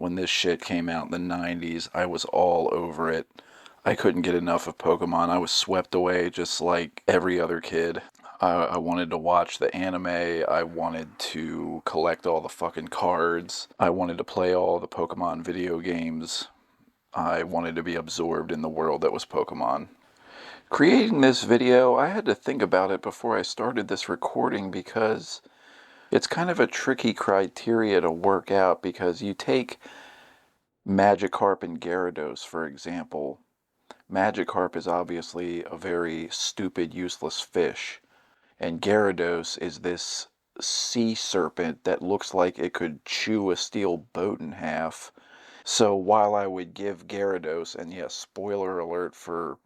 when this shit came out in the 90s, I was all over it. I couldn't get enough of Pokemon. I was swept away just like every other kid. I wanted to watch the anime. I wanted to collect all the fucking cards. I wanted to play all the Pokemon video games. I wanted to be absorbed in the world that was Pokemon. Creating this video, I had to think about it before I started this recording because it's kind of a tricky criteria to work out, because you take Magikarp and Gyarados, for example. Magikarp is obviously a very stupid, useless fish, and Gyarados is this sea serpent that looks like it could chew a steel boat in half. So while I would give Gyarados, and yes, spoiler alert for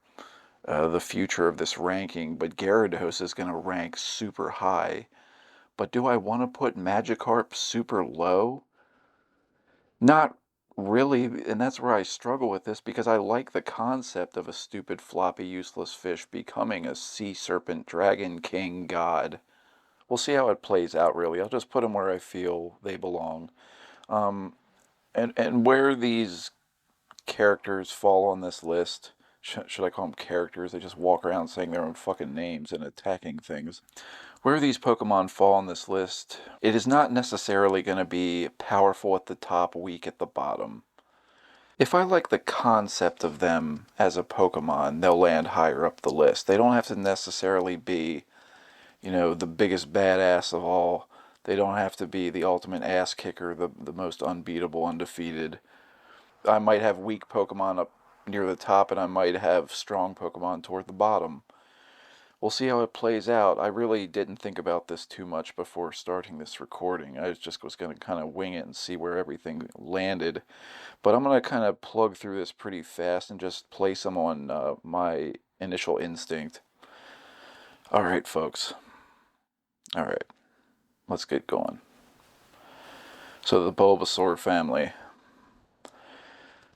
the future of this ranking, but Gyarados is going to rank super high. But do I want to put Magikarp super low? Not really, and that's where I struggle with this, because I like the concept of a stupid, floppy, useless fish becoming a sea serpent, dragon, king, god. We'll see how it plays out, really. I'll just put them where I feel they belong. And where these characters fall on this list, should I call them characters? They just walk around saying their own fucking names and attacking things. Where these Pokemon fall on this list, it is not necessarily going to be powerful at the top, weak at the bottom. If I like the concept of them as a Pokemon, they'll land higher up the list. They don't have to necessarily be, the biggest badass of all. They don't have to be the ultimate ass kicker, the most unbeatable, undefeated. I might have weak Pokemon up near the top, and I might have strong Pokemon toward the bottom. We'll see how it plays out. I really didn't think about this too much before starting this recording. I just was going to kind of wing it and see where everything landed. But I'm going to kind of plug through this pretty fast and just place them on my initial instinct. Alright, folks. Alright. Let's get going. So the Bulbasaur family.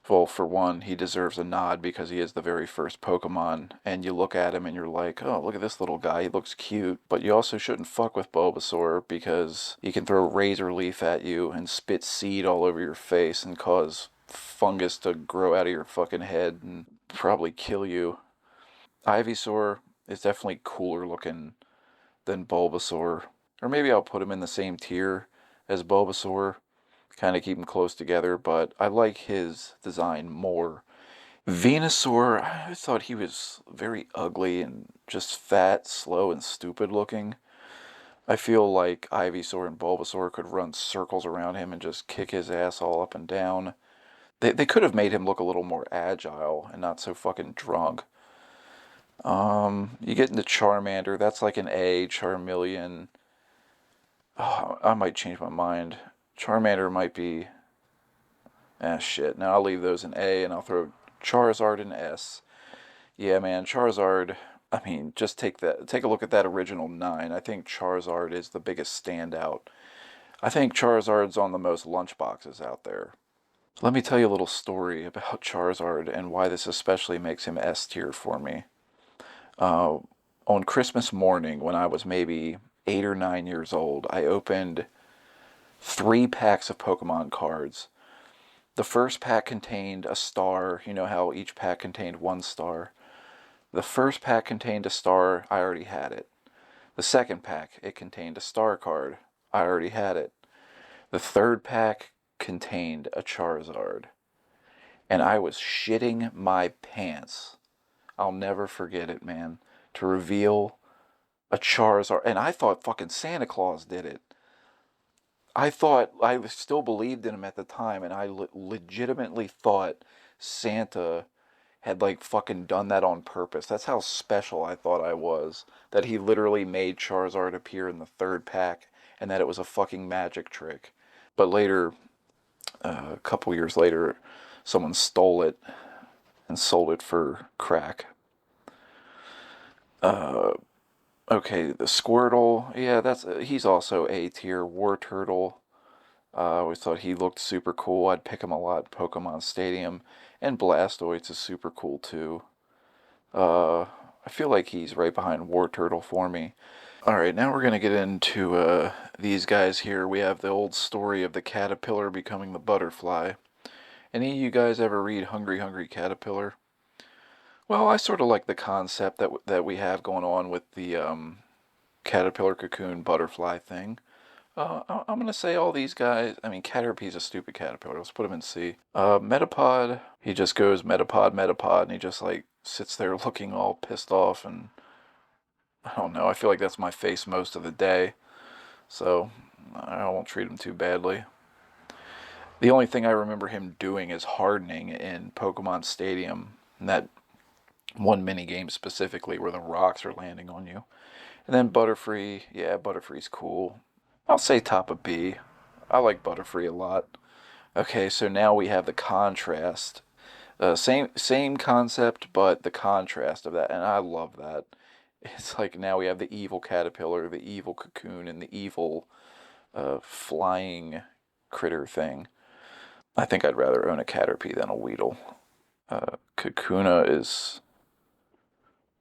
Well, for one, he deserves a nod because he is the very first Pokemon, and you look at him and you're like, oh, look at this little guy, he looks cute. But you also shouldn't fuck with Bulbasaur because he can throw Razor Leaf at you and spit seed all over your face and cause fungus to grow out of your fucking head and probably kill you. Ivysaur is definitely cooler looking than Bulbasaur. Or maybe I'll put him in the same tier as Bulbasaur. Kind of keep them close together, but I like his design more. Venusaur, I thought he was very ugly and just fat, slow, and stupid looking. I feel like Ivysaur and Bulbasaur could run circles around him and just kick his ass all up and down. They could have made him look a little more agile and not so fucking drunk. You get into Charmander, that's like an A. Charmeleon, oh, I might change my mind. Charmander might be... shit. Now I'll leave those in A, and I'll throw Charizard in S. Yeah, man, Charizard... I mean, just take a look at that original 9. I think Charizard is the biggest standout. I think Charizard's on the most lunchboxes out there. Let me tell you a little story about Charizard and why this especially makes him S tier for me. On Christmas morning, when I was maybe 8 or 9 years old, I opened 3 packs of Pokemon cards. The first pack contained a star. You know how each pack contained 1 star. The first pack contained a star. I already had it. The second pack, it contained a star card. I already had it. The third pack contained a Charizard. And I was shitting my pants. I'll never forget it, man. To reveal a Charizard. And I thought fucking Santa Claus did it. I still believed in him at the time, and I legitimately thought Santa had like fucking done that on purpose. That's how special I thought I was. That he literally made Charizard appear in the third pack, and that it was a fucking magic trick. But later, a couple years later, someone stole it and sold it for crack. Okay, the Squirtle, yeah, he's also A tier. Wartortle, I always thought he looked super cool. I'd pick him a lot in Pokemon Stadium. And Blastoise is super cool too. I feel like he's right behind Wartortle for me. Alright, now we're going to get into these guys here. We have the old story of the caterpillar becoming the butterfly. Any of you guys ever read Hungry Hungry Caterpillar? Well, I sort of like the concept that we have going on with the caterpillar cocoon butterfly thing. I'm gonna say all these guys. I mean, Caterpie's a stupid caterpillar. Let's put him in C. Metapod. He just goes Metapod, Metapod, and he just like sits there looking all pissed off, and I don't know. I feel like that's my face most of the day, so I won't treat him too badly. The only thing I remember him doing is hardening in Pokemon Stadium, and that one mini game specifically where the rocks are landing on you. And then Butterfree, yeah, Butterfree's cool. I'll say top of B. I like Butterfree a lot. Okay, so now we have the contrast. Same concept, but the contrast of that, and I love that. It's like now we have the evil caterpillar, the evil cocoon, and the evil flying critter thing. I think I'd rather own a Caterpie than a Weedle. Kakuna is,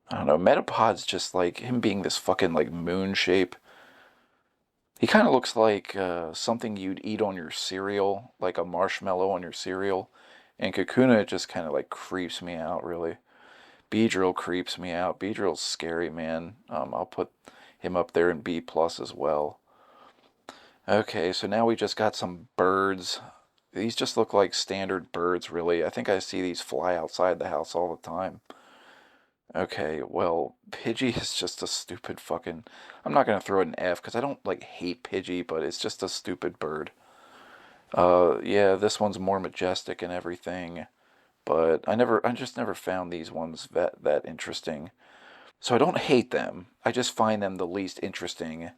I don't know, Metapod's just like him being this fucking like moon shape. He kind of looks like something you'd eat on your cereal, like a marshmallow on your cereal. And Kakuna just kind of like creeps me out, really. Beedrill creeps me out. Beedrill's scary, man. I'll put him up there in B plus as well. Okay, so now we just got some birds. These just look like standard birds, really. I think I see these fly outside the house all the time. Okay, well, Pidgey is just a stupid fucking... I'm not gonna throw it an F, because I don't, like, hate Pidgey, but it's just a stupid bird. Yeah, this one's more majestic and everything, but I just never found these ones that interesting. So I don't hate them, I just find them the least interesting.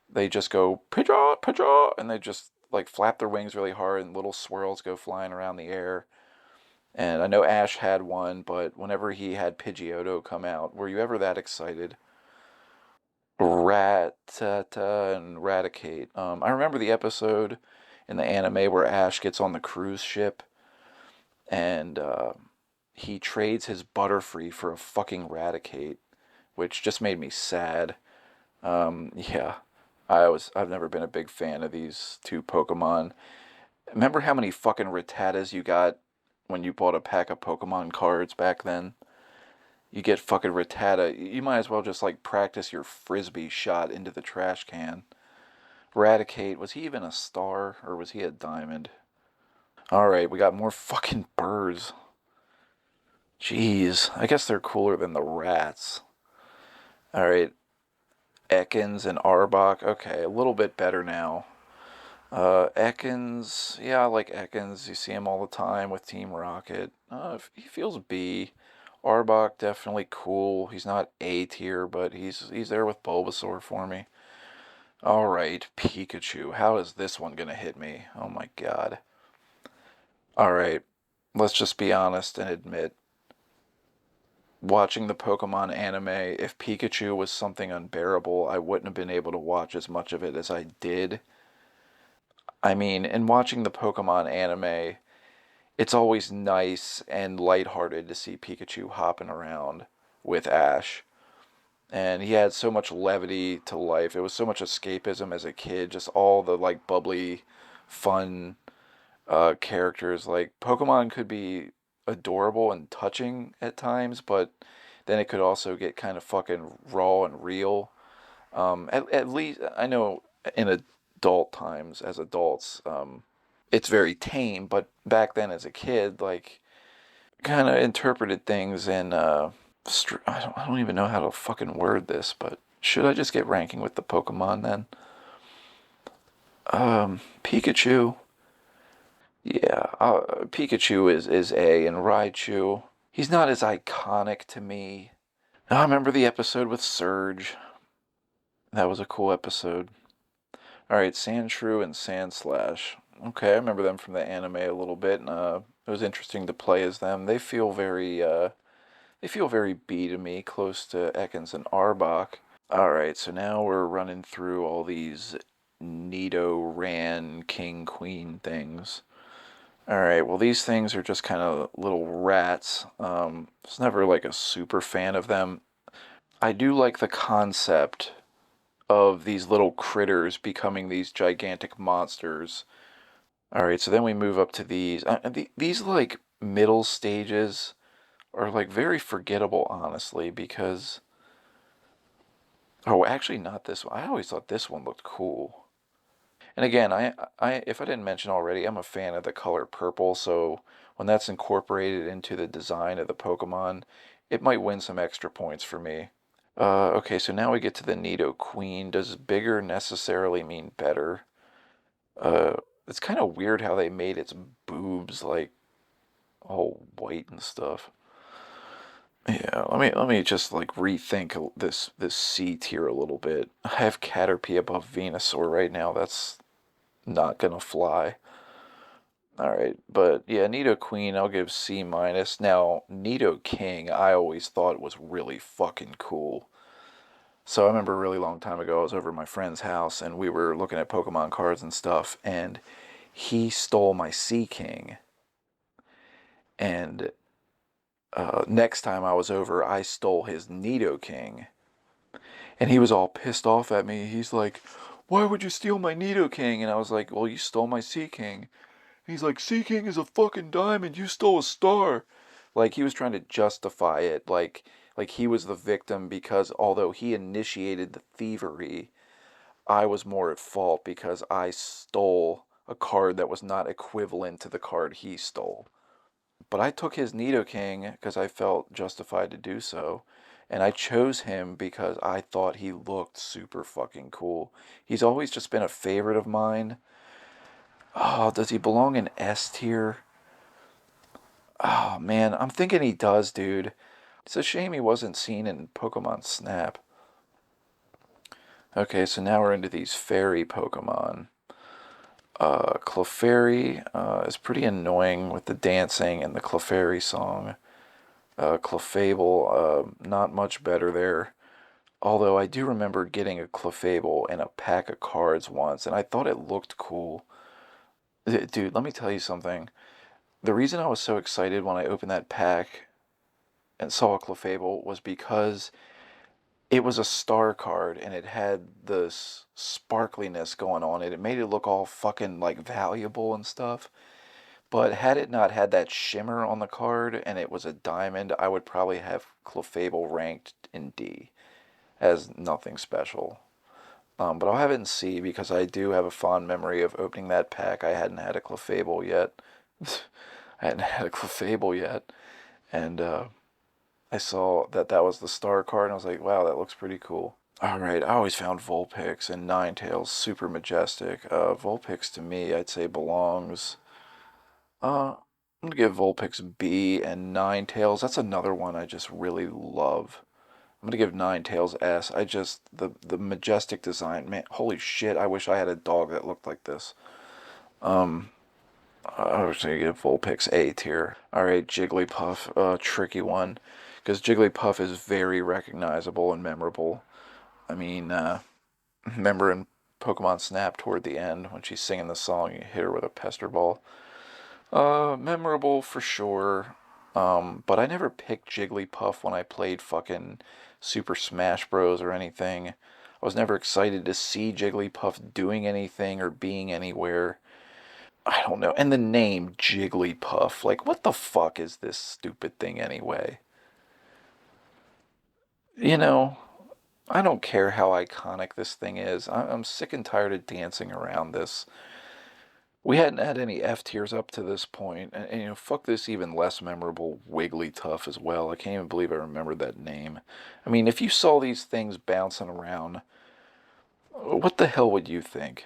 They just go, Pidgeot, Pidgeot, and they just, like, flap their wings really hard, and little swirls go flying around the air. And I know Ash had one, but whenever he had Pidgeotto come out, were you ever that excited? Rattata and Raticate. I remember the episode in the anime where Ash gets on the cruise ship and he trades his Butterfree for a fucking Raticate, which just made me sad. Yeah, I've never been a big fan of these two Pokemon. Remember how many fucking Rattatas you got when you bought a pack of Pokemon cards back then? You get fucking Rattata. You might as well just like practice your frisbee shot into the trash can. Raticate, was he even a star or was he a diamond? Alright, we got more fucking birds. Jeez, I guess they're cooler than the rats. Alright, Ekans and Arbok. Okay, a little bit better now. Ekans, yeah, I like Ekans. You see him all the time with Team Rocket. He feels B. Arbok, definitely cool. He's not A tier, but he's there with Bulbasaur for me. Alright, Pikachu. How is this one gonna hit me? Oh my god. Alright, let's just be honest and admit. Watching the Pokemon anime, if Pikachu was something unbearable, I wouldn't have been able to watch as much of it as I did. I mean, in watching the Pokemon anime, it's always nice and lighthearted to see Pikachu hopping around with Ash. And he had so much levity to life. It was so much escapism as a kid, just all the like bubbly, fun characters. Like Pokemon could be adorable and touching at times, but then it could also get kind of fucking raw and real. At least I know in adult times, as adults, it's very tame. But back then, as a kid, like kind of interpreted things in I don't even know how to fucking word this, but should I just get ranking with the Pokemon then? Pikachu. Yeah, Pikachu is A, and Raichu, he's not as iconic to me. I remember the episode with Surge. That was a cool episode. Alright, Sandshrew and Sandslash. Okay, I remember them from the anime a little bit, and it was interesting to play as them. They feel very B to me, close to Ekans and Arbok. Alright, so now we're running through all these Nidoran King Queen things. Alright, well these things are just kind of little rats. I was never like a super fan of them. I do like the concept of these little critters becoming these gigantic monsters. All right, so then we move up to these. These like middle stages are like very forgettable, honestly, because oh, actually not this one. I always thought this one looked cool. And again, if I didn't mention already, I'm a fan of the color purple, so when that's incorporated into the design of the Pokemon, it might win some extra points for me. Okay, so now we get to the Nidoqueen. Does bigger necessarily mean better? Uh, it's kind of weird how they made its boobs like all white and stuff. Yeah, let me just like rethink this C tier a little bit. I have Caterpie above Venusaur right now. That's not gonna fly. All right, but yeah, Nidoqueen I'll give C minus. Now Nidoking I always thought was really fucking cool. So I remember a really long time ago I was over at my friend's house and we were looking at Pokemon cards and stuff, and he stole my Sea King. And next time I was over, I stole his Nidoking. And he was all pissed off at me. He's like, "Why would you steal my Nidoking?" And I was like, "Well, you stole my Sea King." He's like, "Sea King is a fucking diamond. You stole a star." Like he was trying to justify it, like he was the victim because although he initiated the thievery, I was more at fault because I stole a card that was not equivalent to the card he stole. But I took his Nidoking because I felt justified to do so. And I chose him because I thought he looked super fucking cool. He's always just been a favorite of mine. Oh, does he belong in S tier? Oh man, I'm thinking he does, dude. It's a shame he wasn't seen in Pokemon Snap. Okay, so now we're into these fairy Pokemon. Clefairy is pretty annoying with the dancing and the Clefairy song. Clefable, not much better there. Although I do remember getting a Clefable in a pack of cards once, and I thought it looked cool. Dude, let me tell you something. The reason I was so excited when I opened that pack and saw a Clefable was because it was a star card and it had this sparkliness going on it. It made it look all fucking like valuable and stuff. But had it not had that shimmer on the card and it was a diamond, I would probably have Clefable ranked in D as nothing special. But I'll have it in C because I do have a fond memory of opening that pack. I hadn't had a Clefable yet. I hadn't had a Clefable yet. And I saw that that was the star card and I was like, wow, that looks pretty cool. Alright, I always found Vulpix and Ninetales super majestic. Vulpix to me, I'd say belongs. I'm gonna give Vulpix B and Ninetales. That's another one I just really love. I'm gonna give Ninetales S. I just the majestic design, man. Holy shit! I wish I had a dog that looked like this. I was gonna give Vulpix A tier. All right, Jigglypuff, tricky one, because Jigglypuff is very recognizable and memorable. I mean, remember in Pokemon Snap toward the end when she's singing the song, you hit her with a pester ball. Memorable for sure. But I never picked Jigglypuff when I played fucking Super Smash Bros. Or anything. I was never excited to see Jigglypuff doing anything or being anywhere. I don't know. And the name Jigglypuff, like, what the fuck is this stupid thing anyway? You know, I don't care how iconic this thing is. I'm sick and tired of dancing around this. We hadn't had any F tiers up to this point, and you know, fuck this even less memorable Wigglytuff as well. I can't even believe I remembered that name. I mean, if you saw these things bouncing around, what the hell would you think?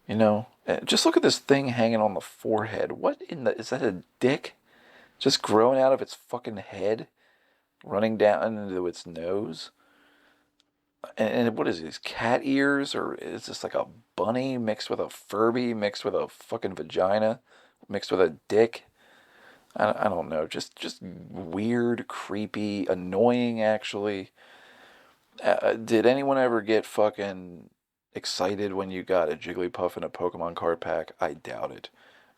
You know, just look at this thing hanging on the forehead. What in the is that a dick? Just growing out of its fucking head, running down into its nose? And what is these cat ears, or is this like a bunny mixed with a Furby mixed with a fucking vagina mixed with a dick? I don't know. Just weird, creepy, annoying. Actually, did anyone ever get fucking excited when you got a Jigglypuff in a Pokemon card pack? I doubt it.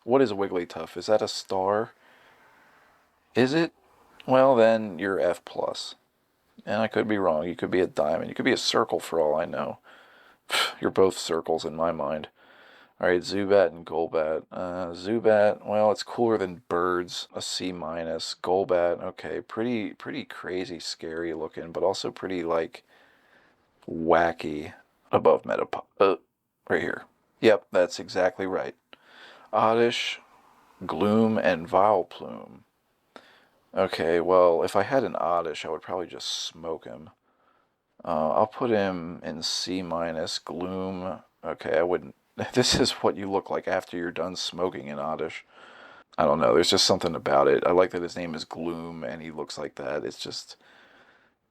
What is Wigglytuff? Is that a star? Is it? Well, then you're F plus. And I could be wrong. You could be a diamond. You could be a circle for all I know. You're both circles in my mind. All right, Zubat and Golbat. Zubat, well, it's cooler than birds. A C minus. Golbat, okay, pretty crazy, scary looking, but also pretty like wacky. Above Metapod. Right here. Yep, that's exactly right. Oddish, Gloom, and Vileplume. Okay, well, if I had an Oddish, I would probably just smoke him. I'll put him in C minus. Gloom. Okay, I wouldn't. This is what you look like after you're done smoking an Oddish. I don't know. There's just something about it. I like that his name is Gloom and he looks like that. It's just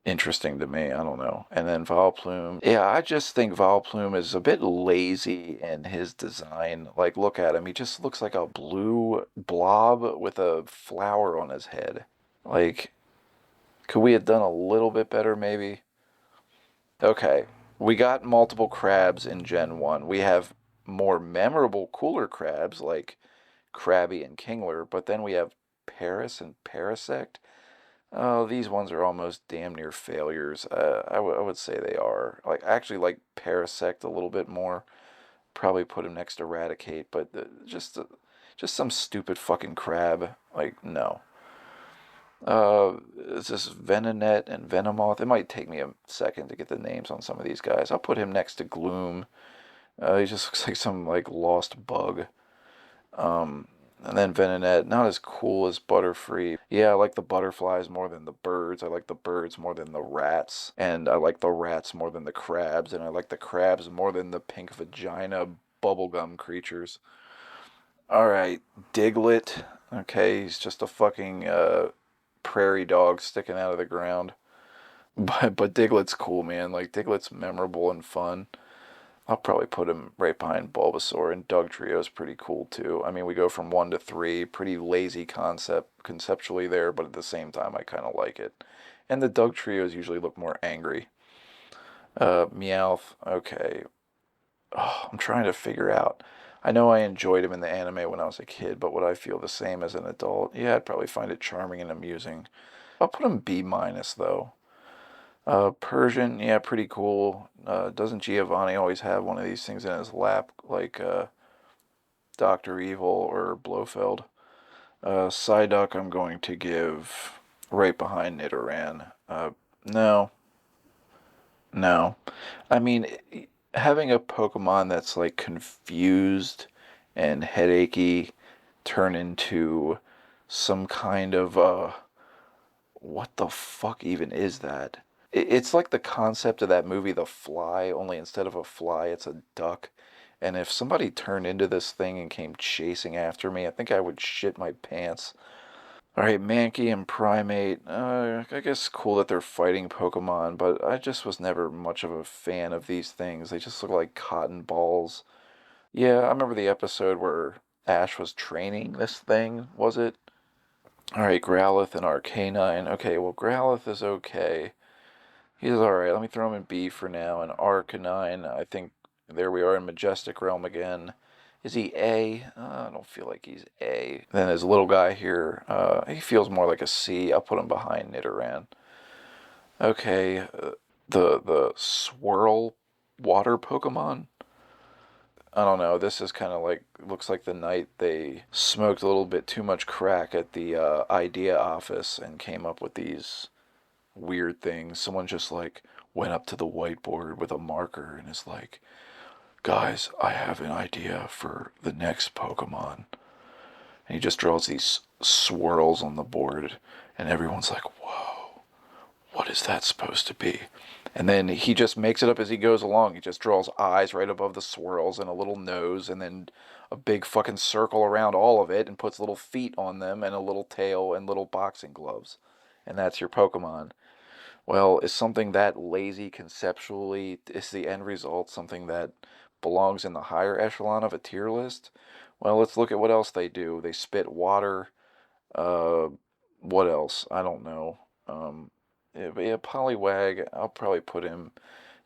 interesting to me. I don't know. And then Vileplume. Yeah, I just think Vileplume is a bit lazy in his design. Like, look at him. He just looks like a blue blob with a flower on his head. Like, could we have done a little bit better, maybe? Okay. We got multiple crabs in Gen 1. We have more memorable, cooler crabs like Krabby and Kingler, but then we have Paris and Parasect. Oh, these ones are almost damn near failures. I would say they are. Like, I actually like Parasect a little bit more. Probably put him next to Eradicate, but just some stupid fucking crab. Like, no. Is this Venonat and Venomoth? It might take me a second to get the names on some of these guys. I'll put him next to Gloom. He just looks like some like lost bug. Um, and then Venonat, not as cool as Butterfree. Yeah, I like the butterflies more than the birds. I like the birds more than the rats. And I like the rats more than the crabs. And I like the crabs more than the pink vagina bubblegum creatures. Alright, Diglett. Okay, he's just a fucking prairie dog sticking out of the ground. But Diglett's cool, man. Like, Diglett's memorable and fun. I'll probably put him right behind Bulbasaur, and Dugtrio's pretty cool too. I mean, we go from 1 to 3, pretty lazy concept conceptually there, but at the same time, I kind of like it. And the Dugtrios usually look more angry. Meowth, okay. Oh, I'm trying to figure out. I know I enjoyed him in the anime when I was a kid, but would I feel the same as an adult? Yeah, I'd probably find it charming and amusing. I'll put him B minus though. Persian, yeah, pretty cool. Doesn't Giovanni always have one of these things in his lap, like Dr. Evil or Blofeld? Psyduck, I'm going to give right behind Nidoran. No, no. I mean, having a Pokemon that's like confused and headachy turn into some kind of what the fuck even is that? It's like the concept of that movie, The Fly, only instead of a fly, it's a duck. And if somebody turned into this thing and came chasing after me, I think I would shit my pants. Alright, Mankey and Primate. I guess cool that they're fighting Pokemon, but I just was never much of a fan of these things. They just look like cotton balls. Yeah, I remember the episode where Ash was training this thing, was it? Alright, Growlithe and Arcanine. Okay, well, Growlithe is okay. He's alright. Let me throw him in B for now. And Arcanine, I think there we are in Majestic Realm again. Is he A? I don't feel like he's A. Then his little guy here, he feels more like a C. I'll put him behind Nidoran. Okay, the swirl water Pokemon. I don't know. This is kind of like, looks like the night they smoked a little bit too much crack at the idea office and came up with these weird things. Someone just like went up to the whiteboard with a marker and is like, guys, I have an idea for the next Pokemon. And he just draws these swirls on the board, and everyone's like, whoa, what is that supposed to be? And then he just makes it up as he goes along. He just draws eyes right above the swirls and a little nose and then a big fucking circle around all of it and puts little feet on them and a little tail and little boxing gloves. And that's your Pokemon. Well, is something that lazy conceptually, is the end result something that belongs in the higher echelon of a tier list? Well, let's look at what else they do. They spit water. Uh, what else? I don't know. Yeah, but yeah, Poliwag, I'll probably put him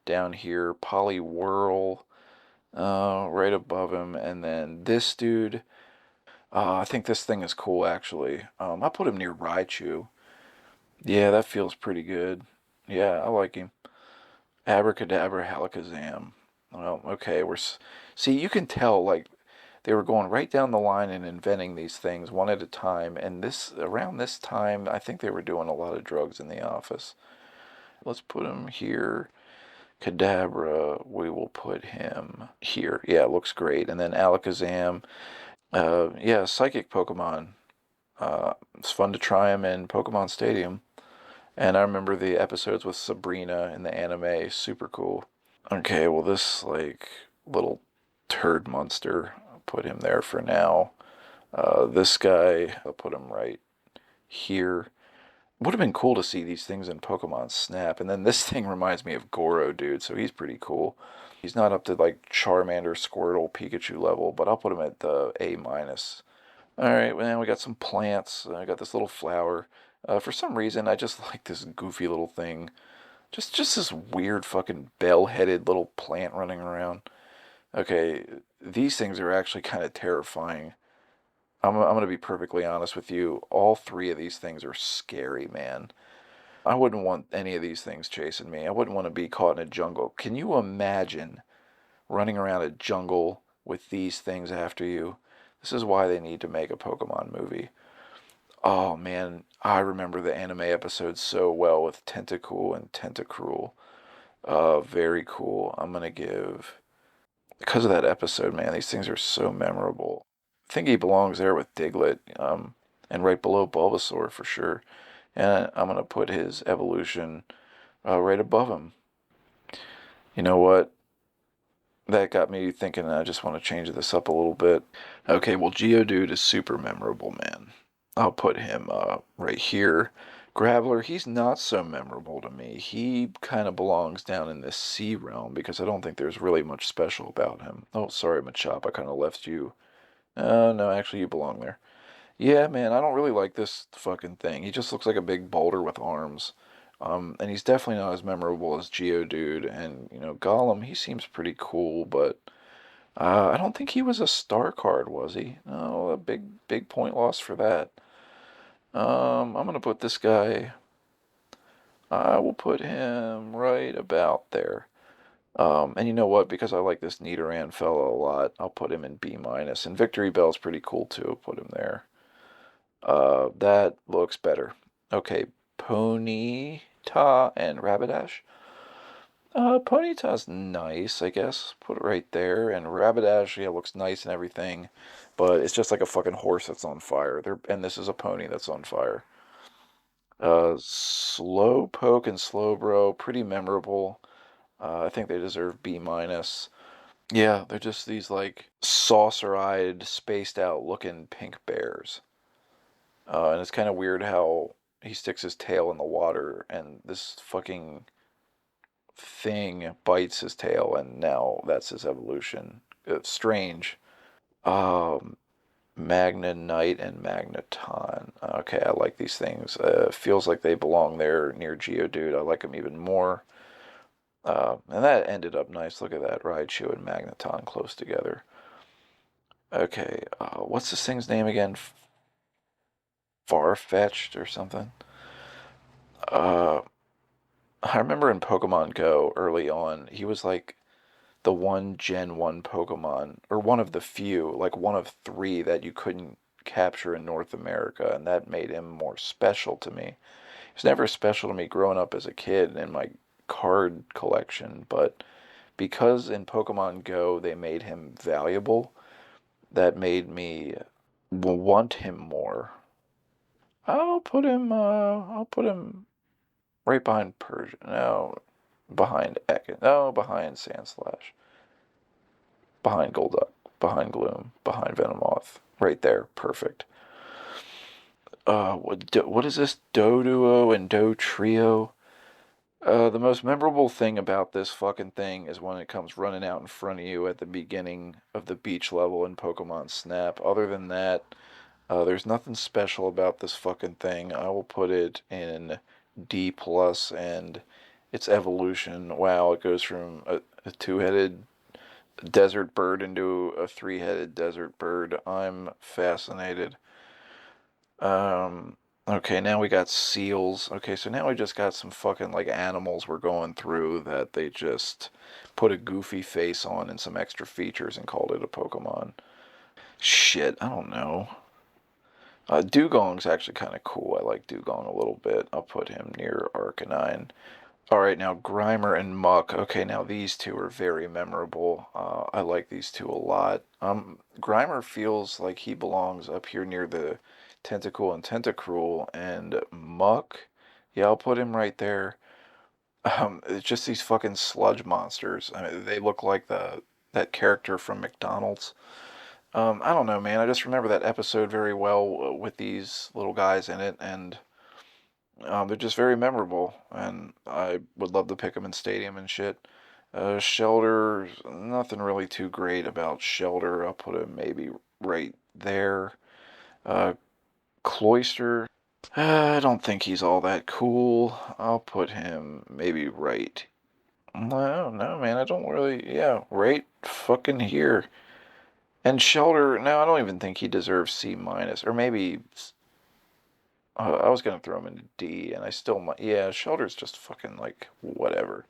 down here. Poliwhirl, right above him. And then this dude, I think this thing is cool, actually. I'll put him near Raichu. Yeah, that feels pretty good. Yeah, I like him. Abracadabra, Halakazam. Well, okay, see, you can tell, like, they were going right down the line and inventing these things one at a time. And around this time, I think they were doing a lot of drugs in the office. Let's put him here. Kadabra, we will put him here. Yeah, looks great. And then Alakazam. Yeah, Psychic Pokemon. It's fun to try them in Pokemon Stadium. And I remember the episodes with Sabrina in the anime. Super cool. Okay, well, this, like, little turd monster, I'll put him there for now. This guy, I'll put him right here. Would have been cool to see these things in Pokemon Snap. And then this thing reminds me of Goro, dude, so he's pretty cool. He's not up to, like, Charmander, Squirtle, Pikachu level, but I'll put him at the A minus. Alright, well, now we got some plants. I got this little flower. For some reason, I just like this goofy little thing. Just this weird fucking bell-headed little plant running around. Okay, these things are actually kind of terrifying. I'm going to be perfectly honest with you. All three of these things are scary, man. I wouldn't want any of these things chasing me. I wouldn't want to be caught in a jungle. Can you imagine running around a jungle with these things after you? This is why they need to make a Pokemon movie. Oh man, I remember the anime episode so well with Tentacool and Tentacruel. Very cool. I'm gonna give, because of that episode, man, these things are so memorable. I think he belongs there with Diglett, and right below Bulbasaur for sure. And I'm gonna put his evolution right above him. You know what? That got me thinking I just want to change this up a little bit. Okay, well, Geodude is super memorable, man. I'll put him right here. Graveler, he's not so memorable to me. He kind of belongs down in this sea realm because I don't think there's really much special about him. Oh, sorry, Machop, I kind of left you. No, actually, you belong there. Yeah, man, I don't really like this fucking thing. He just looks like a big boulder with arms. And he's definitely not as memorable as Geodude. And, Gollum, he seems pretty cool, but I don't think he was a star card, was he? No, a big point loss for that. I'm going to put this guy, I will put him right about there. And you know what? Because I like this Nidoran fellow a lot, I'll put him in B minus. And Victory Bell's pretty cool too. Put him there. That looks better. Okay, Ponyta and Rapidash. Ponyta's nice, I guess. Put it right there. And Rapidash, yeah, looks nice and everything, but it's just like a fucking horse that's on fire. And this is a pony that's on fire. Slowpoke and Slowbro, pretty memorable. I think they deserve B minus. Yeah, they're just these like saucer-eyed, spaced out looking pink bears. And it's kind of weird how he sticks his tail in the water and this fucking thing bites his tail and now that's his evolution. It's strange. Um, Magnemite and Magneton. Okay, I like these things. Feels like they belong there near Geodude. I like them even more. And that ended up nice. Look at that. Raichu and Magneton close together. Okay, what's this thing's name again? Farfetch'd or something? Uh, I remember in Pokemon Go early on, he was like the one Gen 1 Pokemon, or one of the few, like one of three that you couldn't capture in North America, and that made him more special to me. He was never special to me growing up as a kid in my card collection, but because in Pokemon Go they made him valuable, that made me want him more. I'll put him right behind Persian. No, behind Ekans. No, behind Sandslash. Behind Golduck. Behind Gloom. Behind Venomoth. Right there. Perfect. What is this? Doduo and Dotrio? The most memorable thing about this fucking thing is when it comes running out in front of you at the beginning of the beach level in Pokemon Snap. Other than that, there's nothing special about this fucking thing. I will put it in D plus, and its evolution. Wow, it goes from a two-headed desert bird into a three-headed desert bird. I'm fascinated. Okay, now we got seals. Okay, so now we just got some fucking like animals we're going through that they just put a goofy face on and some extra features and called it a Pokemon. Shit, I don't know. Dugong's actually kind of cool. I like Dugong a little bit. I'll put him near Arcanine. Alright, now Grimer and Muck. Okay, now these two are very memorable. I like these two a lot. Grimer feels like he belongs up here near the Tentacool and Tentacruel, and Muck, yeah, I'll put him right there. It's just these fucking sludge monsters. I mean, they look like that character from McDonald's. I don't know, man. I just remember that episode very well with these little guys in it, and they're just very memorable, and I would love to pick them in Stadium and shit. Shelter, nothing really too great about Shelter. I'll put him maybe right there. Uh, Cloyster, I don't think he's all that cool. I'll put him maybe right. No, no, man, I don't really. Yeah, right fucking here. And Shelter, no, I don't even think he deserves C minus, or maybe I was gonna throw him into D, and I still might. Yeah, Shelter's just fucking like whatever.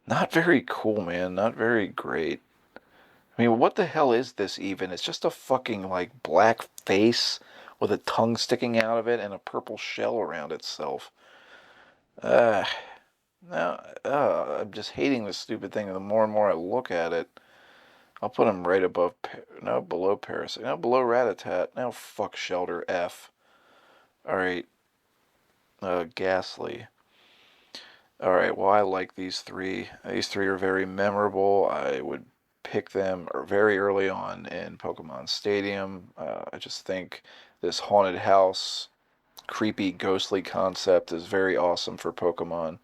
Not very cool, man. Not very great. I mean, what the hell is this even? It's just a fucking like black face with a tongue sticking out of it and a purple shell around itself. Uh, now, I'm just hating this stupid thing. The more and more I look at it, I'll put him right above. No, below Parasite. No, below Rattata. Now, fuck Shelter F. All right, Ghastly. All right, well, I like these three. These three are very memorable. I would pick them very early on in Pokemon Stadium. I just think this haunted house, creepy, ghostly concept is very awesome for Pokemon.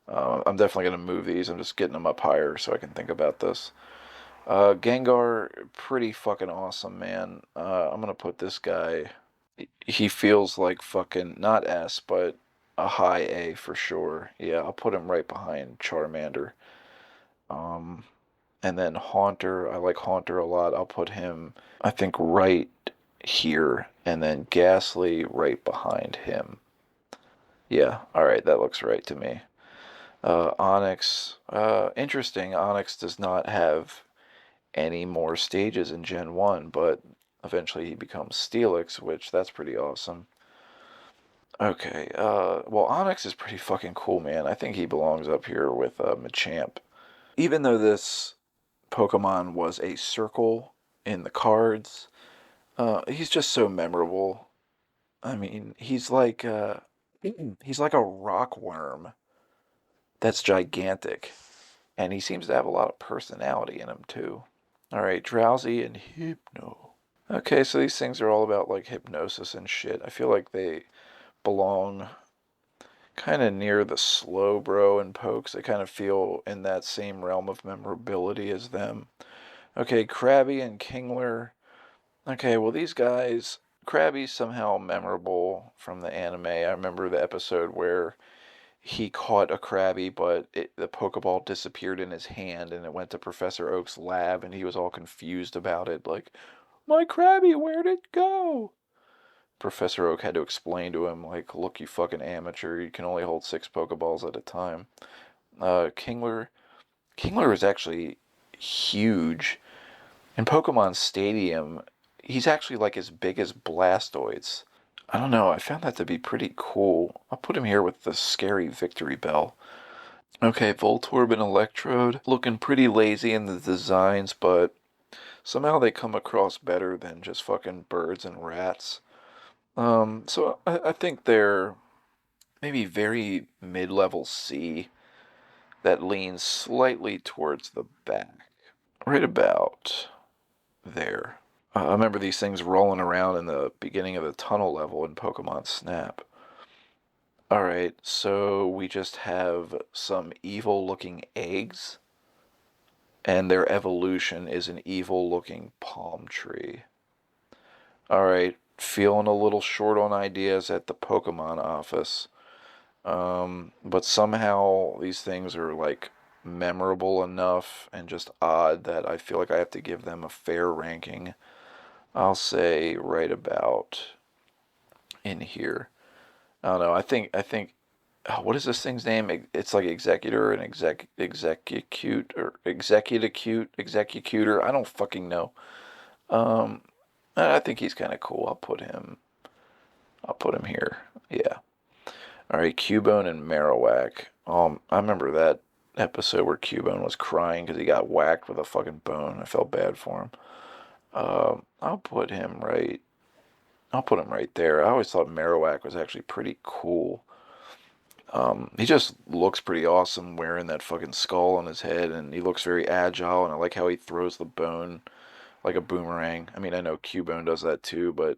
I'm definitely going to move these. I'm just getting them up higher so I can think about this. Gengar, pretty fucking awesome, man. I'm going to put this guy. He feels like fucking, not S, but a high A for sure. Yeah, I'll put him right behind Charmander. Um, and then Haunter, I like Haunter a lot. I'll put him, I think, right here. And then Ghastly right behind him. Yeah, alright, that looks right to me. Onyx, interesting. Onyx does not have any more stages in Gen 1, but eventually he becomes Steelix, which that's pretty awesome. Okay, well, Onyx is pretty fucking cool, man. I think he belongs up here with Machamp. Even though this Pokemon was a circle in the cards, he's just so memorable. I mean, he's like a rock worm that's gigantic, and he seems to have a lot of personality in him too. All right, Drowsy and Hypno. Okay, so these things are all about like hypnosis and shit. I feel like they belong kind of near the Slowbro and Pokes. They kind of feel in that same realm of memorability as them. Okay, Krabby and Kingler. Okay, well, these guys, Krabby's somehow memorable from the anime. I remember the episode where he caught a Krabby, but the Pokeball disappeared in his hand and it went to Professor Oak's lab and he was all confused about it. Like, my Krabby, where'd it go? Professor Oak had to explain to him, like, look, you fucking amateur, you can only hold 6 Pokeballs at a time. Kingler. Kingler is actually huge. In Pokemon Stadium, he's actually like as big as Blastoise. I don't know, I found that to be pretty cool. I'll put him here with the scary Victory Bell. Okay, Voltorb and Electrode. Looking pretty lazy in the designs, but somehow they come across better than just fucking birds and rats. So I think they're maybe very mid-level C that leans slightly towards the back. Right about there. I remember these things rolling around in the beginning of the tunnel level in Pokemon Snap. Alright, so we just have some evil looking eggs, and their evolution is an evil looking palm tree. Alright, feeling a little short on ideas at the Pokemon office. But somehow these things are like memorable enough and just odd that I feel like I have to give them a fair ranking. I'll say right about in here. I don't know. I think. Oh, what is this thing's name? It's like executor and executor. I don't fucking know. Um, I think he's kind of cool. I'll put him here. Yeah. All right, Cubone and Marowak. I remember that episode where Cubone was crying because he got whacked with a fucking bone. I felt bad for him. I'll put him right. I'll put him right there. I always thought Marowak was actually pretty cool. He just looks pretty awesome wearing that fucking skull on his head, and he looks very agile. And I like how he throws the bone like a boomerang. I mean, I know Cubone does that too, but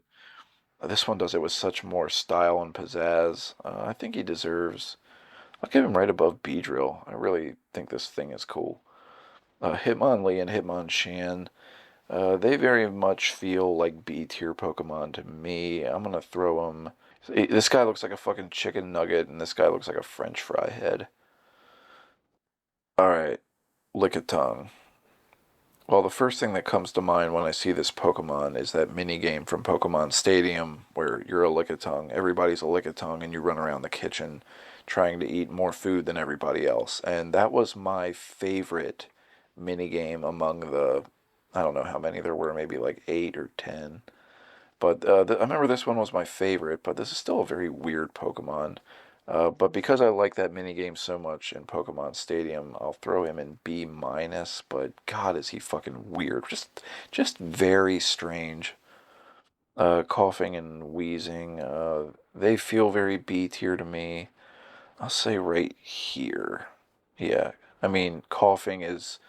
this one does it with such more style and pizzazz. I think he deserves. I'll give him right above Beedrill. I really think this thing is cool. Hitmonlee and Hitmonchan. They very much feel like B tier Pokemon to me. I'm gonna throw them. This guy looks like a fucking chicken nugget, and this guy looks like a French fry head. All right, Lickitung. Well, the first thing that comes to mind when I see this Pokemon is that mini game from Pokemon Stadium where you're a Lickitung, everybody's a Lickitung, and you run around the kitchen trying to eat more food than everybody else. And that was my favorite mini game among the, I don't know how many there were, maybe like 8 or 10. But I remember this one was my favorite, but this is still a very weird Pokemon. But because I like that minigame so much in Pokemon Stadium, I'll throw him in B minus. But God, is he fucking weird? Just very strange. Coughing and wheezing. They feel very B tier to me. I'll say right here. Yeah, I mean, coughing is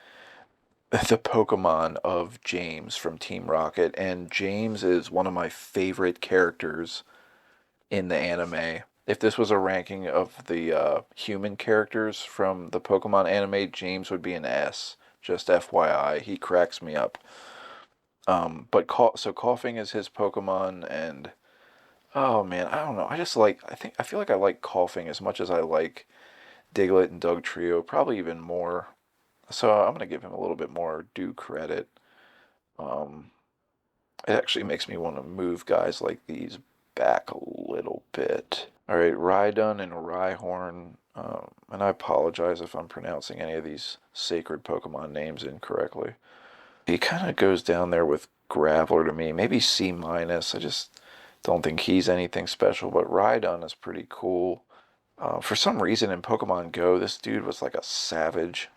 the Pokemon of James from Team Rocket, and James is one of my favorite characters in the anime. If this was a ranking of the human characters from the Pokemon anime, James would be an S. Just FYI, he cracks me up. So coughing is his Pokemon, and oh man, I don't know. I feel like I like coughing as much as I like Diglett and Dugtrio, probably even more. So I'm gonna give him a little bit more due credit. Um, it actually makes me want to move guys like these back a little bit. All right, Rhydon and Rhyhorn. And I apologize if I'm pronouncing any of these sacred Pokemon names incorrectly. He kind of goes down there with Graveler to me. Maybe C minus. I just don't think he's anything special. But Rhydon is pretty cool. For some reason in Pokemon Go, this dude was like a savage,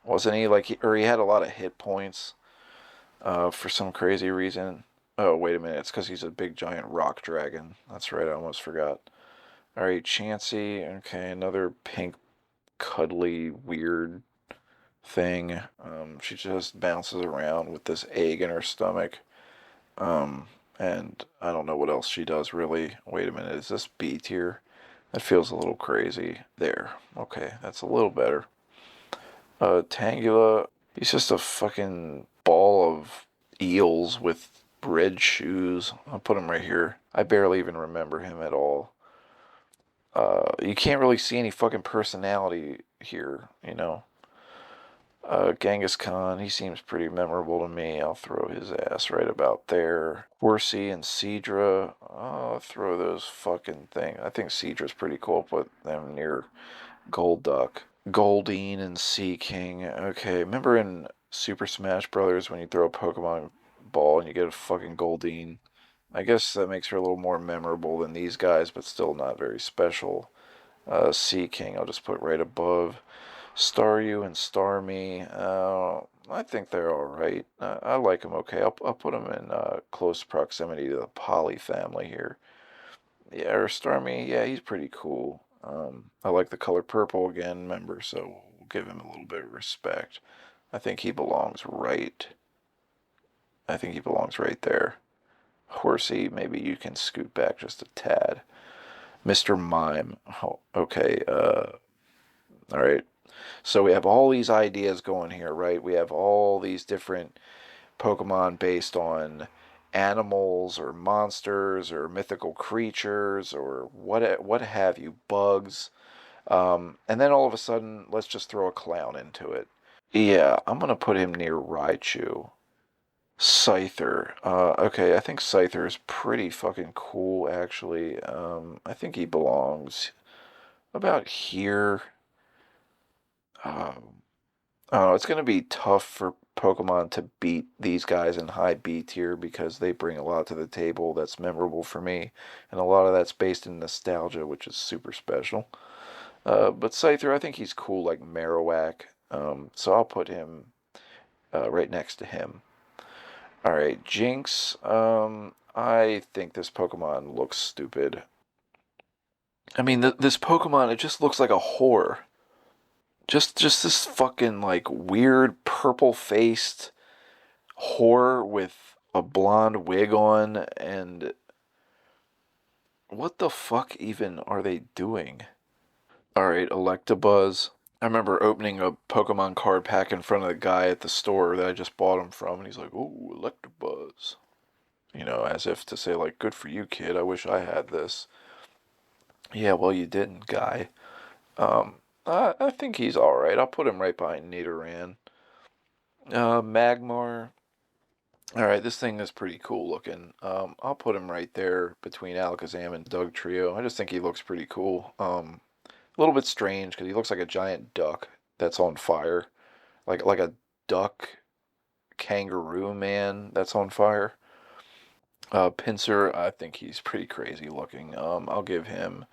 wasn't he? Or he had a lot of hit points. For some crazy reason. Oh, wait a minute. It's because he's a big giant rock dragon. That's right. I almost forgot. All right, Chansey. Okay, another pink, cuddly, weird thing. She just bounces around with this egg in her stomach. And I don't know what else she does really. Wait a minute. Is this B tier? That feels a little crazy. There. Okay, that's a little better. Tangela. He's just a fucking ball of eels with red shoes. I'll put him right here. I barely even remember him at all. You can't really see any fucking personality here, you know. Genghis Khan, he seems pretty memorable to me. I'll throw his ass right about there. Horsey and Seadra, I'll throw those fucking things. I think Seadra's pretty cool. Put them near Golduck. Goldeen and Sea King. Okay, remember in Super Smash Brothers when you throw a Pokemon ball and you get a fucking Goldeen? I guess that makes her a little more memorable than these guys, but still not very special. Sea King, I'll just put right above. Staryu and Starmie, I think they're alright. I like them okay. I'll put them in close proximity to the Poly family here. Yeah, or Starmie, yeah, he's pretty cool. I like the color purple again, remember, so we'll give him a little bit of respect. I think he belongs right. I think he belongs right there. Horsey, maybe you can scoot back just a tad. Mr. Mime, oh, okay, alright. So we have all these ideas going here, right? We have all these different Pokemon based on animals or monsters or mythical creatures or what have you, bugs. And then all of a sudden, let's just throw a clown into it. Yeah, I'm gonna put him near Raichu. Scyther. Okay, I think Scyther is pretty fucking cool, actually. I think he belongs about here. Um, Oh, it's gonna be tough for Pokemon to beat these guys in high B tier because they bring a lot to the table that's memorable for me, and a lot of that's based in nostalgia, which is super special. But Scyther, I think he's cool like Marowak, so I'll put him right next to him. All right, Jinx. I think this Pokemon looks stupid. I mean, this Pokemon, it just looks like a whore. Just this fucking like weird purple faced whore with a blonde wig on, and what the fuck even are they doing? Alright, Electabuzz. I remember opening a Pokemon card pack in front of the guy at the store that I just bought him from, and he's like, "Oh, Electabuzz." You know, as if to say, like, good for you, kid. I wish I had this. Yeah, well, you didn't, guy. I think he's alright. I'll put him right behind Nidoran. Magmar. Alright, this thing is pretty cool looking. I'll put him right there between Alakazam and Dugtrio. I just think he looks pretty cool. A little bit strange because he looks like a giant duck that's on fire, like a duck kangaroo man that's on fire. Pinsir, I think he's pretty crazy looking. I'll give him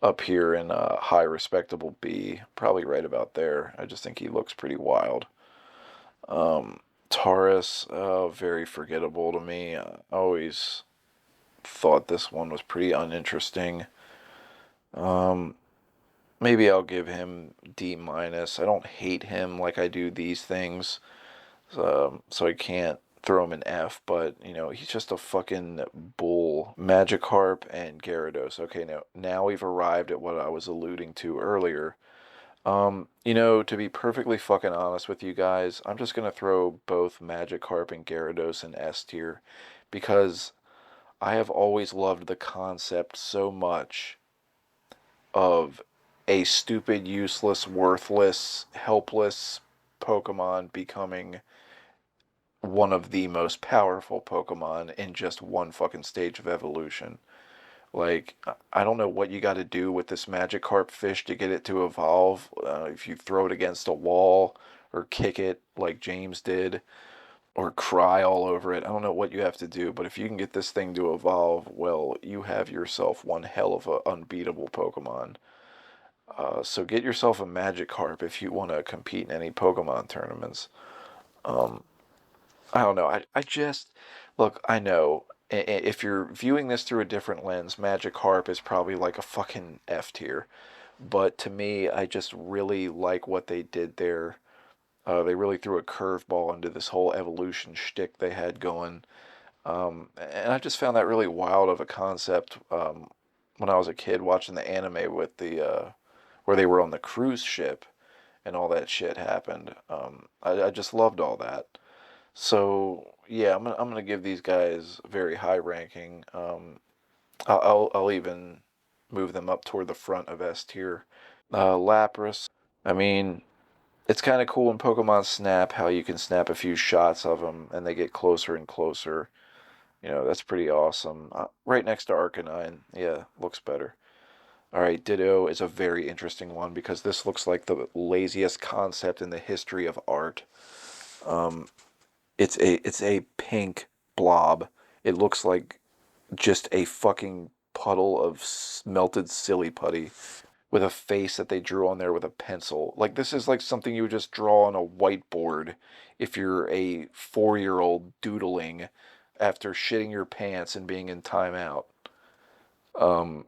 up here in a high respectable B, probably right about there. I just think he looks pretty wild. Taurus, very forgettable to me. I always thought this one was pretty uninteresting. Maybe I'll give him D minus. I don't hate him like I do these things, so I can't throw him an F. But you know, he's just a fucking bull. Magikarp and Gyarados. Okay, now we've arrived at what I was alluding to earlier. You know, to be perfectly fucking honest with you guys, I'm just gonna throw both Magikarp and Gyarados in S tier because I have always loved the concept so much of a stupid, useless, worthless, helpless Pokemon becoming one of the most powerful Pokemon in just one fucking stage of evolution. Like, I don't know what you got to do with this Magikarp fish to get it to evolve. If you throw it against a wall or kick it like James did or cry all over it. I don't know what you have to do, but if you can get this thing to evolve, well, you have yourself one hell of a unbeatable Pokemon. So get yourself a Magikarp if you want to compete in any Pokemon tournaments. Um, I don't know. I just look. I know if you're viewing this through a different lens, Magikarp is probably like a fucking F tier. But to me, I just really like what they did there. They really threw a curveball into this whole evolution shtick they had going. And I just found that really wild of a concept when I was a kid watching the anime with the where they were on the cruise ship and all that shit happened. I just loved all that. So yeah, I'm gonna give these guys very high ranking. I'll even move them up toward the front of S tier. Lapras. I mean, it's kind of cool in Pokemon Snap how you can snap a few shots of them and they get closer and closer. You know, that's pretty awesome. Right next to Arcanine. Yeah, looks better. All right, Ditto is a very interesting one because this looks like the laziest concept in the history of art. Um, it's a pink blob. It looks like just a fucking puddle of melted silly putty with a face that they drew on there with a pencil. Like this is like something you would just draw on a whiteboard if you're a 4-year-old doodling after shitting your pants and being in timeout. Um,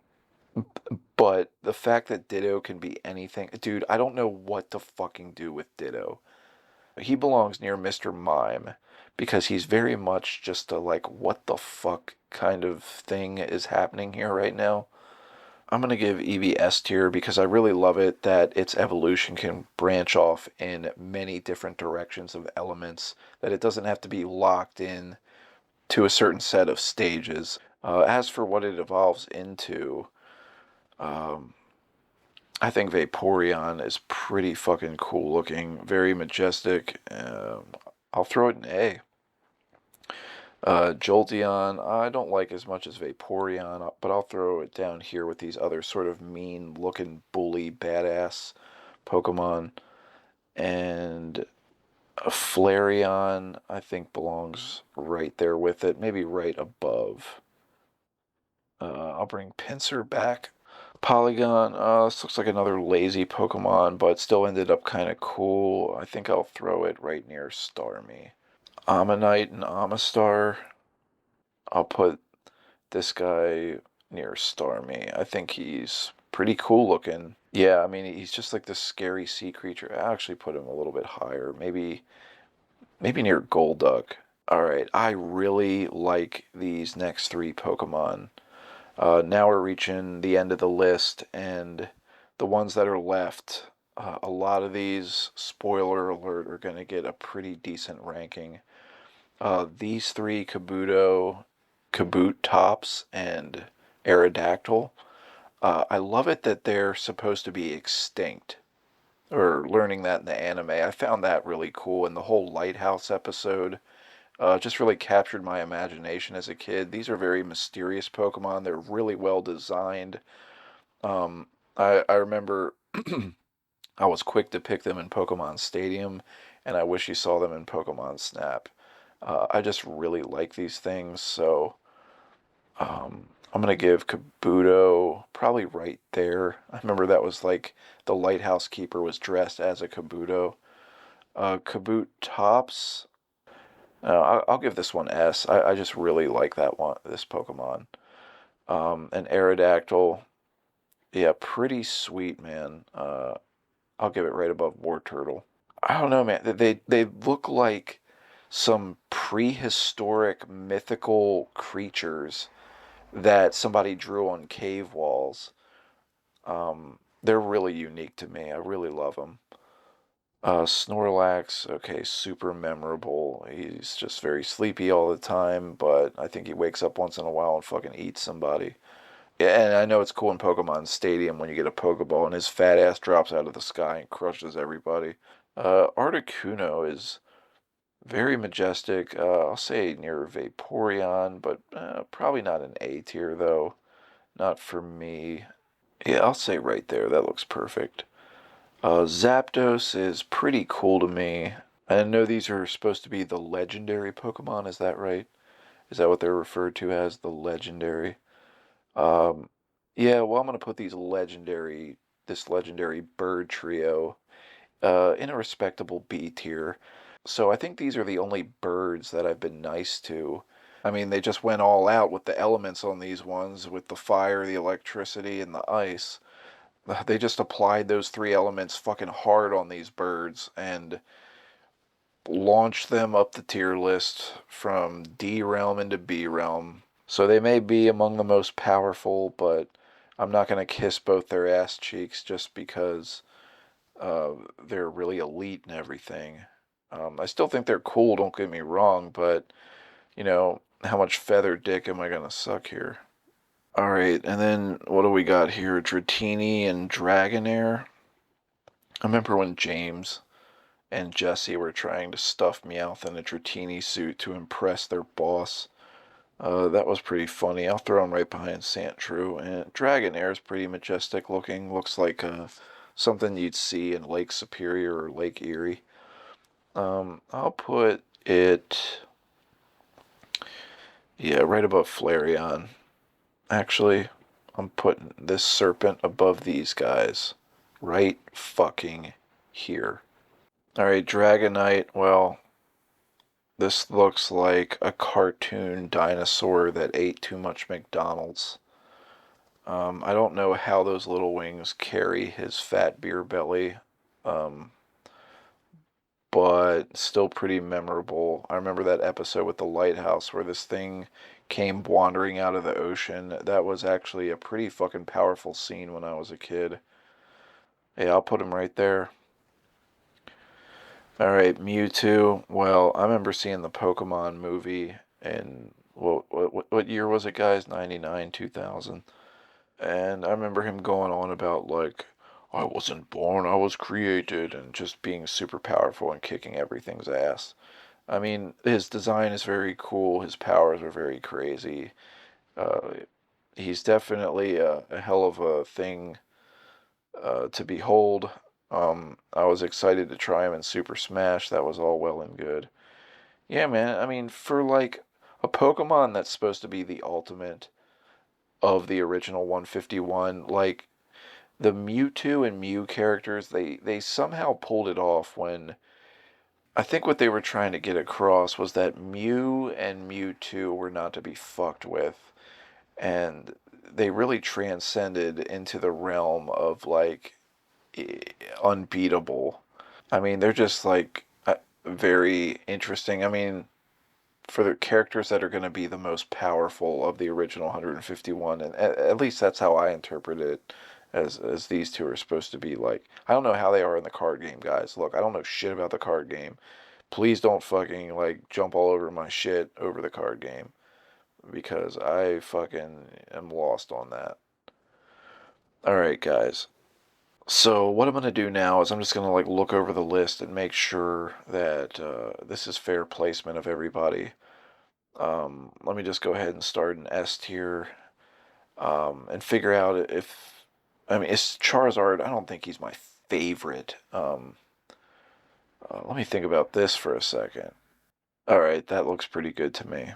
but the fact that Ditto can be anything, dude, I don't know what to fucking do with Ditto. He belongs near Mr. Mime because he's very much just a like, what the fuck kind of thing is happening here right now. I'm going to give Eevee S tier because I really love it that its evolution can branch off in many different directions of elements, that it doesn't have to be locked in to a certain set of stages. As for what it evolves into, um, I think Vaporeon is pretty fucking cool looking, very majestic. I'll throw it an A. Jolteon, I don't like as much as Vaporeon, but I'll throw it down here with these other sort of mean looking bully badass Pokemon. And A Flareon, I think, belongs right there with it, maybe right above. I'll bring Pinsir back. Polygon, this looks like another lazy Pokemon, but still ended up kind of cool. I think I'll throw it right near Starmie. Ammonite and Amistar, I'll put this guy near Starmie. I think he's pretty cool looking. Yeah, I mean, he's just like this scary sea creature. I actually put him a little bit higher, maybe near Golduck. All right, I really like these next three Pokemon. Now we're reaching the end of the list, and the ones that are left, a lot of these, spoiler alert, are going to get a pretty decent ranking. These three, Kabutops, and Aerodactyl, I love it that they're supposed to be extinct, or learning that in the anime. I found that really cool, and the whole lighthouse episode just really captured my imagination as a kid. These are very mysterious Pokemon. They're really well designed. I remember I was quick to pick them in Pokemon Stadium, and I wish you saw them in Pokemon Snap. I just really like these things, so I'm gonna give Kabuto probably right there. I remember that was like the lighthouse keeper was dressed as a Kabuto. Kabutops, I'll give this one S. I just really like that one, this Pokemon. And Aerodactyl, yeah, pretty sweet, man. I'll give it right above War Turtle. I don't know, man. They look like some prehistoric mythical creatures that somebody drew on cave walls. They're really unique to me. I really love them. Snorlax, okay, super memorable. He's just very sleepy all the time, but I think he wakes up once in a while and fucking eats somebody. Yeah, and I know it's cool in Pokemon Stadium when you get a Pokeball and his fat ass drops out of the sky and crushes everybody. Articuno is very majestic. I'll say near Vaporeon, but probably not an A tier though. Not for me. Yeah, I'll say right there. That looks perfect. Zapdos is pretty cool to me. I know these are supposed to be the legendary Pokemon. Is that right? Is that what they're referred to as, the legendary? Um, yeah, well, I'm gonna put this legendary bird trio, in a respectable B tier. So I think these are the only birds that I've been nice to. I mean, they just went all out with the elements on these ones, with the fire, the electricity, and the ice. They just applied those three elements fucking hard on these birds and launched them up the tier list from D realm into B realm. So they may be among the most powerful, but I'm not going to kiss both their ass cheeks just because they're really elite and everything. I still think they're cool, don't get me wrong, but, how much feather dick am I going to suck here? Alright, and then what do we got here? Dratini and Dragonair. I remember when James and Jesse were trying to stuff Meowth in a Dratini suit to impress their boss. That was pretty funny. I'll throw him right behind Sandshrew. And Dragonair is pretty majestic looking. Looks like something you'd see in Lake Superior or Lake Erie. I'll put it, yeah, right above Flareon. Actually, I'm putting this serpent above these guys. Right fucking here. Alright, Dragonite. Well, this looks like a cartoon dinosaur that ate too much McDonald's. I don't know how those little wings carry his fat beer belly, um, but still pretty memorable. I remember that episode with the lighthouse where this thing came wandering out of the ocean. That was actually a pretty fucking powerful scene when I was a kid. Yeah, I'll put him right there. Alright, Mewtwo. Well, I remember seeing the Pokemon movie in, what year was it, guys? 99, 2000. And I remember him going on about, like, I wasn't born, I was created, and just being super powerful and kicking everything's ass. I mean, his design is very cool, his powers are very crazy. Uh, he's definitely a hell of a thing to behold. I was excited to try him in Super Smash. That was all well and good. Yeah, man. I mean, for like a Pokemon that's supposed to be the ultimate of the original 151, like the Mewtwo and Mew characters, they somehow pulled it off when I think what they were trying to get across was that Mew and Mewtwo were not to be fucked with, and they really transcended into the realm of like unbeatable. I mean, they're just like very interesting. I mean, for the characters that are going to be the most powerful of the original 151, and at least that's how I interpret it. As these two are supposed to be like, I don't know how they are in the card game, guys. Look, I don't know shit about the card game. Please don't fucking like jump all over my shit over the card game because I fucking am lost on that. All right, guys. So what I'm gonna do now is I'm just gonna like look over the list and make sure that this is fair placement of everybody. Let me just go ahead and start an S tier and figure out if I mean it's Charizard. I don't think he's my favorite. Let me think about this for a second. All right, that looks pretty good to me.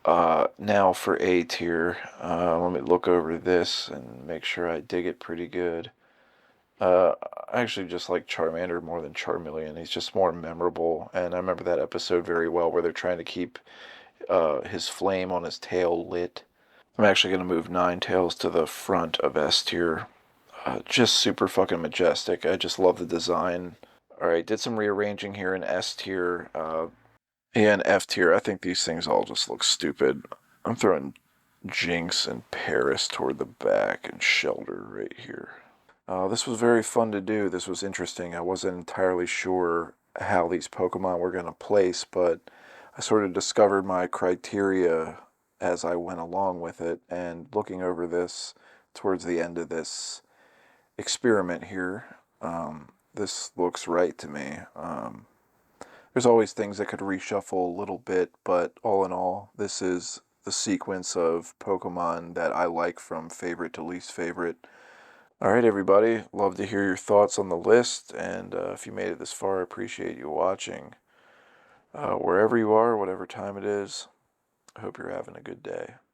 Now for A tier, let me look over this and make sure I dig it pretty good. I actually just like Charmander more than Charmeleon. He's just more memorable, and I remember that episode very well where they're trying to keep his flame on his tail lit. I'm actually going to move Ninetales to the front of S tier. Just super fucking majestic. I just love the design. Alright, did some rearranging here in S tier. Yeah, in F tier. I think these things all just look stupid. I'm throwing Jinx and Paris toward the back and Shelter right here. This was very fun to do. This was interesting. I wasn't entirely sure how these Pokemon were going to place, but I sort of discovered my criteria as I went along with it. And looking over this towards the end of this experiment here, this looks right to me. There's always things that could reshuffle a little bit, but all in all, this is the sequence of Pokemon that I like from favorite to least favorite. All right, everybody. Love to hear your thoughts on the list, and if you made it this far, I appreciate you watching. Wherever you are, whatever time it is, I hope you're having a good day.